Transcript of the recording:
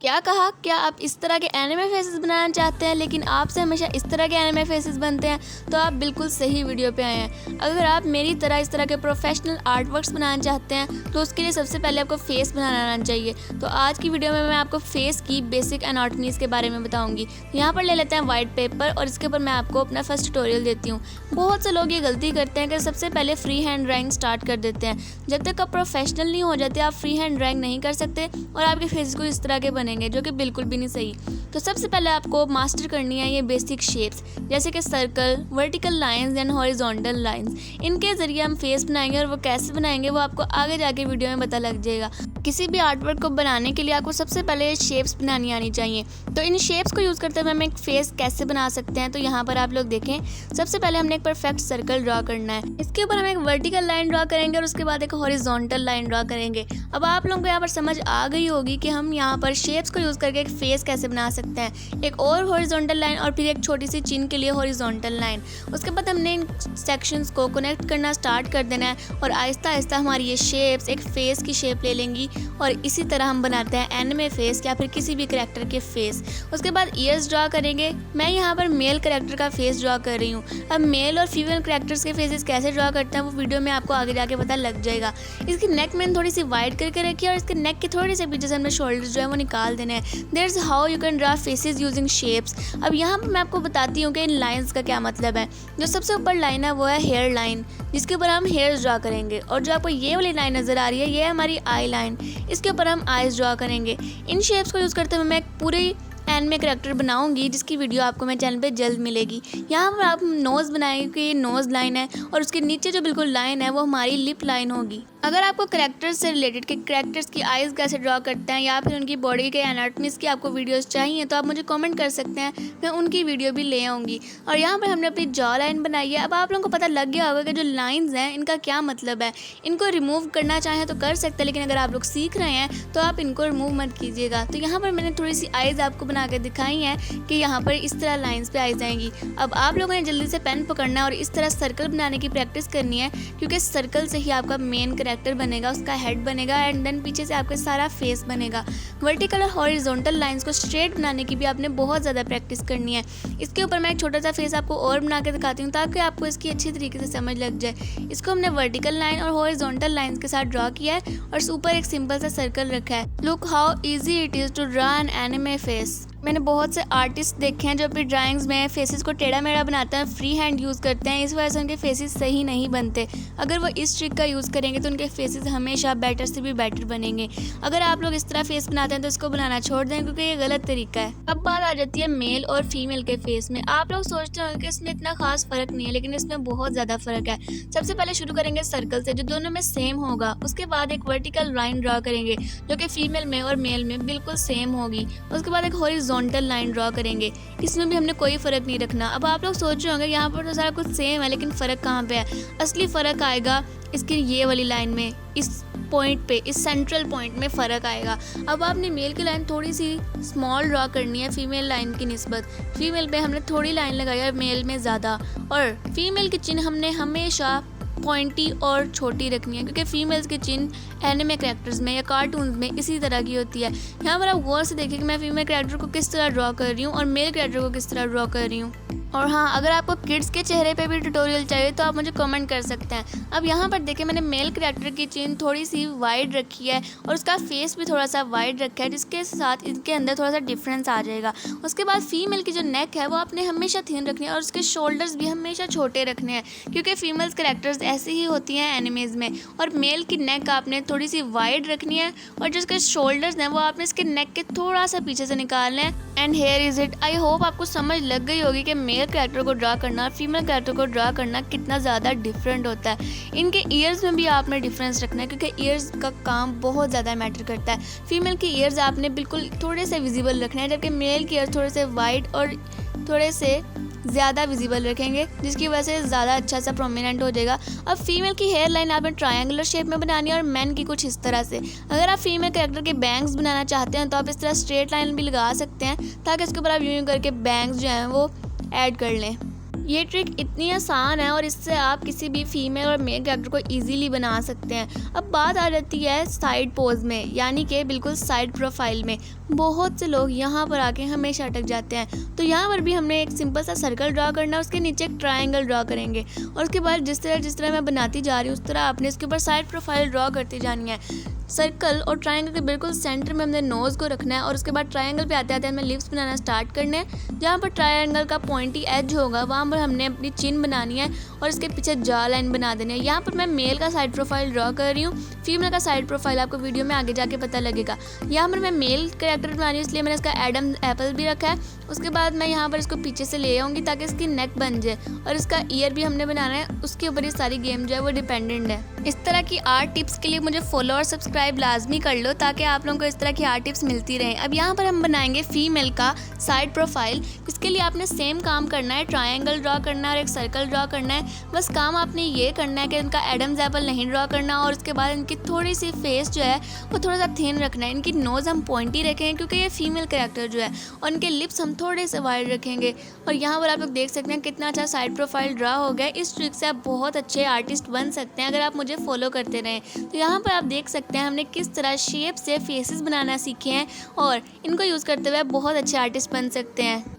क्या कहा? क्या आप इस तरह के एनिमे फेसेस बनाना चाहते हैं लेकिन आपसे हमेशा इस तरह के एनिमे फेसेस बनते हैं? तो आप बिल्कुल सही वीडियो पे आए हैं। अगर आप मेरी तरह इस तरह के प्रोफेशनल आर्ट वर्क्स बनाना चाहते हैं तो उसके लिए सबसे पहले आपको फेस बनाना आना चाहिए। तो आज की वीडियो में मैं आपको फेस की बेसिक एनाटॉमीज़ के बारे में बताऊँगी। यहाँ पर ले लेते हैं वाइट पेपर और इसके ऊपर मैं आपको अपना फर्स्ट ट्यूटोरियल देती हूँ। बहुत से लोग ये गलती करते हैं कि सबसे पहले फ्री हैंड ड्राइंग स्टार्ट कर देते हैं। जब तक आप प्रोफेशनल नहीं हो जाते आप फ्री हैंड ड्राइंग नहीं कर सकते और आपके फेस को इस तरह के बनेंगे जो कि बिल्कुल भी नहीं सही। तो सबसे पहले आपको मास्टर करनी है ये बेसिक शेप्स, जैसे कि circle, vertical lines and horizontal lines. इनके ज़रिए हम फेस बनाएंगे और वो कैसे बनाएंगे वो आपको आगे जाके वीडियो में पता लग जाएगा। किसी भी आर्ट वर्क को बनाने के लिए आपको सबसे पहले शेप्स बनानी आनी चाहिए। तो इन शेप्स को यूज़ करते हुए हम एक फेस कैसे बना सकते हैं, तो यहाँ पर आप लोग देखें। सबसे पहले हमने एक परफेक्ट सर्कल ड्रॉ करना है। इसके ऊपर हम एक वर्टिकल लाइन ड्रॉ करेंगे और उसके बाद एक हॉरिजॉन्टल लाइन ड्रॉ करेंगे। अब आप लोगों को यहाँ पर समझ आ गई होगी कि हम यहाँ पर शेप्स को यूज़ करके एक फेस कैसे बना सकते हैं। एक और हॉरिजॉन्टल लाइन और फिर एक छोटी सी चिन के लिए हॉरिजॉन्टल लाइन। उसके बाद हमने इन सेक्शंस को कनेक्ट करना स्टार्ट कर देना है और आहिस्ता आहिस्ता हमारी ये शेप्स एक फेस की शेप ले लेंगी और इसी तरह हम बनाते हैं एनिमे फेस या फिर किसी भी करैक्टर के फेस। उसके बाद ईयर्स ड्रॉ करेंगे। मैं यहाँ पर मेल करैक्टर का फेस ड्रॉ कर रही हूँ। अब मेल और फीमेल करैक्टर्स के फेसेस कैसे ड्रॉ करते हैं वो वीडियो में आपको आगे जाके पता लग जाएगा। इसकी नेक मैंने थोड़ी सी वाइड करके रखी है और इसके नेक के थोड़े से पीछे से हमने शोल्डर्स जो है वो निकाल देने हैं। That's how you can draw faces using shapes. अब यहाँ पर मैं आपको बताती हूँ कि इन लाइन्स का क्या मतलब है। जो सबसे ऊपर लाइन है वो है हेयर लाइन, जिसके ऊपर हम हेयर्स ड्रॉ करेंगे। और जो आपको ये वाली लाइन नज़र आ रही है ये है हमारी आई लाइन, इसके ऊपर हम आइज ड्रॉ करेंगे। इन शेप्स को यूज़ करते हुए मैं एक पूरी एनिमे करैक्टर बनाऊंगी जिसकी वीडियो आपको मेरे चैनल पे जल्द मिलेगी। यहाँ पर आप नोज़ बनाएंगे कि ये नोज़ लाइन है और उसके नीचे जो बिल्कुल लाइन है वो हमारी लिप लाइन होगी। अगर आपको करैक्टर्स से रिलेटेड कि करैक्टर्स की आइज़ कैसे ड्रॉ करते हैं या फिर उनकी बॉडी के एनाटॉमीज़ की आपको वीडियोस चाहिए तो आप मुझे कमेंट कर सकते हैं, मैं उनकी वीडियो भी ले आऊँगी। और यहाँ पर हमने अपनी जॉ लाइन बनाई है। अब आप लोगों को पता लग गया होगा कि जो लाइन्स हैं इनका क्या मतलब है। इनको रिमूव करना चाहें तो कर सकते हैं, लेकिन अगर आप लोग सीख रहे हैं तो आप इनको रिमूव मत कीजिएगा। तो यहाँ पर मैंने थोड़ी सी आइज़ आपको बना के दिखाई हैं कि यहाँ पर इस तरह लाइन्स पे आइज़ आएंगी। अब आप लोगों ने जल्दी से पेन पकड़ना है और इस तरह सर्कल बनाने की प्रैक्टिस करनी है, क्योंकि सर्कल से ही आपका मेन करैक्टर बनेगा, का हेड बनेगा एंड देन पीछे से आपका सारा फेस बनेगा। वर्टिकल और हॉरिजॉन्टल लाइंस को स्ट्रेट बनाने की भी आपने बहुत ज़्यादा प्रैक्टिस करनी है। इसके ऊपर मैं एक छोटा सा फेस आपको और बना के दिखाती हूँ ताकि आपको इसकी अच्छी तरीके से समझ लग जाए। इसको हमने वर्टिकल लाइन और हॉरिजॉन्टल लाइंस के साथ ड्रॉ किया है और ऊपर एक सिंपल सा सर्कल रखा है। Look how easy it is to draw an anime face. मैंने बहुत से आर्टिस्ट देखे हैं जो अपनी ड्राइंग्स में फेसेस को टेढ़ा मेढ़ा बनाते हैं, फ्री हैंड यूज़ करते हैं, इस वजह से उनके फेसेस सही नहीं बनते। अगर वो इस ट्रिक का यूज़ करेंगे तो उनके फेसेस हमेशा बेटर से भी बेटर बनेंगे। अगर आप लोग इस तरह फेस बनाते हैं तो इसको बनाना छोड़ दें, क्योंकि ये गलत तरीका है। अब बात आ जाती है मेल और फीमेल के फेस में। आप लोग सोचते होंगे कि इसमें इतना खास फ़र्क नहीं है, लेकिन इसमें बहुत ज़्यादा फ़र्क है। सबसे पहले शुरू करेंगे सर्कल से जो दोनों में सेम होगा। उसके बाद एक वर्टिकल लाइन ड्रॉ करेंगे जो कि फीमेल में और मेल में बिल्कुल सेम होगी। उसके बाद एक हॉरिजॉन्टल लाइन ड्रॉ करेंगे, इसमें भी हमने कोई फ़र्क नहीं रखना। अब आप लोग सोच रहे होंगे यहाँ पर तो सारा कुछ सेम है, लेकिन फ़र्क कहाँ पे है? असली फ़र्क आएगा इसकी ये वाली लाइन में, इस पॉइंट पे, इस सेंट्रल पॉइंट में फ़र्क आएगा। अब आपने मेल की लाइन थोड़ी सी स्मॉल ड्रॉ करनी है फीमेल लाइन की निस्बत। फीमेल पे हमने थोड़ी लाइन लगाई है, मेल में ज़्यादा। और फीमेल की चिन्ह हमने हमेशा पॉइंटी और छोटी रखनी है, क्योंकि फीमेल्स के चिन्ह एनिमे कैरेक्टर्स में या कार्टून्स में इसी तरह की होती है। यहाँ पर आप गौर से देखिए कि मैं फीमेल कैरेक्टर को किस तरह ड्रॉ कर रही हूँ और मेल कैरेक्टर को किस तरह ड्रॉ कर रही हूँ। और हाँ, अगर आपको किड्स के चेहरे पे भी ट्यूटोरियल चाहिए तो आप मुझे कमेंट कर सकते हैं। अब यहाँ पर देखिए मैंने मेल कैरेक्टर की चिन्ह थोड़ी सी वाइड रखी है और उसका फेस भी थोड़ा सा वाइड रखा है, जिसके साथ इनके अंदर थोड़ा सा डिफरेंस आ जाएगा। उसके बाद फीमेल की जो नेक है वो आपने हमेशा थिन रखनी है और उसके शोल्डर्स भी हमेशा छोटे रखने हैं, क्योंकि फीमेल्स कैरेक्टर्स ऐसी ही होती हैं एनिमेज में। और मेल की नेक आपने थोड़ी सी वाइड रखनी है और जो इसके शोल्डर्स हैं वो आपने इसके नेक के थोड़ा सा पीछे से निकालने हैं। And here is it. I hope आपको समझ लग गई होगी कि मेल कैरेक्टर को ड्रॉ करना और फीमेल कैरेक्टर को ड्रॉ करना कितना ज़्यादा डिफरेंट होता है। इनके ईयर्स में भी आपने डिफरेंस रखना है, क्योंकि ईयर्स का काम बहुत ज़्यादा मैटर करता है। फीमेल की ईयर्स आपने बिल्कुल थोड़े से विजिबल रखना है, जबकि मेल की ईयर्स थोड़े से वाइड और थोड़े से ज़्यादा विजिबल रखेंगे, जिसकी वजह से ज़्यादा अच्छा सा प्रोमिनेंट हो जाएगा। अब फीमेल की हेयर लाइन आपने ट्रायंगुलर शेप में बनानी है और मैन की कुछ इस तरह से। अगर आप फीमेल कैरेक्टर के बैंग्स बनाना चाहते हैं तो आप इस तरह स्ट्रेट लाइन भी लगा सकते हैं, ताकि इसके ऊपर आप यूँ करके बैंग्स जो हैं वो ऐड कर लें। ये ट्रिक इतनी आसान है और इससे आप किसी भी फीमेल और मेल कैरेक्टर को इजीली बना सकते हैं। अब बात आ जाती है साइड पोज में, यानी कि बिल्कुल साइड प्रोफाइल में। बहुत से लोग यहाँ पर आके हमेशा अटक जाते हैं। तो यहाँ पर भी हमने एक सिंपल सा सर्कल ड्रा करना है, उसके नीचे एक ट्रायंगल ड्रा करेंगे और उसके बाद जिस तरह मैं बनाती जा रही हूँ उस तरह आपने इसके ऊपर साइड प्रोफाइल ड्रा करती जानी है। सर्कल और ट्रायंगल के बिल्कुल सेंटर में हमने नोज़ को रखना है और उसके बाद ट्रायंगल पे आते आते हमें लिप्स बनाना स्टार्ट करने हैं। जहाँ पर ट्रायंगल का पॉइंटी एज होगा वहाँ पर हमने अपनी चिन बनानी है और इसके पीछे जॉ लाइन बना देनी है। यहाँ पर मैं मेल का साइड प्रोफाइल ड्रॉ कर रही हूँ, फीमेल का साइड प्रोफाइल आपको वीडियो में आगे जाके पता लगेगा। यहाँ पर मैं मेल कैरेक्टर बना रही हूँ इसलिए मैंने इसका एडम एप्पल भी रखा है। उसके बाद मैं यहाँ पर इसको पीछे से ले आऊँगी ताकि इसकी नेक बन जाए और इसका ईयर भी हमने बनाना है, उसके ऊपर ये सारी गेम जो है वो डिपेंडेंट है। इस तरह की आर्ट टिप्स के लिए मुझे फॉलो और सब्सक्राइब लाजमी कर लो ताकि आप लोगों को इस तरह की आर्ट टिप्स मिलती रहें। अब यहाँ पर हम बनाएंगे फीमेल का साइड प्रोफाइल। इसके लिए आपने सेम काम करना है, ट्रायंगल ड्रॉ करना है और एक सर्कल ड्रॉ करना है। बस काम आपने ये करना है कि इनका एडम्स एप्पल नहीं ड्रॉ करना और उसके बाद इनकी थोड़ी सी फेस जो है वो थोड़ा सा थिन रखना है। इनकी नोज़ हम पॉइंटी रखें क्योंकि ये फीमेल कैरेक्टर जो है, और इनके लिप्स हम थोड़े से वाइड रखेंगे। और यहाँ पर आप लोग देख सकते हैं कितना अच्छा साइड प्रोफाइल ड्रॉ हो गया। इस ट्रिक से आप बहुत अच्छे आर्टिस्ट बन सकते हैं अगर आप मुझे फॉलो करते रहें। तो यहाँ पर आप देख सकते हैं हमने किस तरह शेप से फेसेस बनाना सीखे हैं और इनको यूज़ करते हुए आप बहुत अच्छे आर्टिस्ट बन सकते हैं।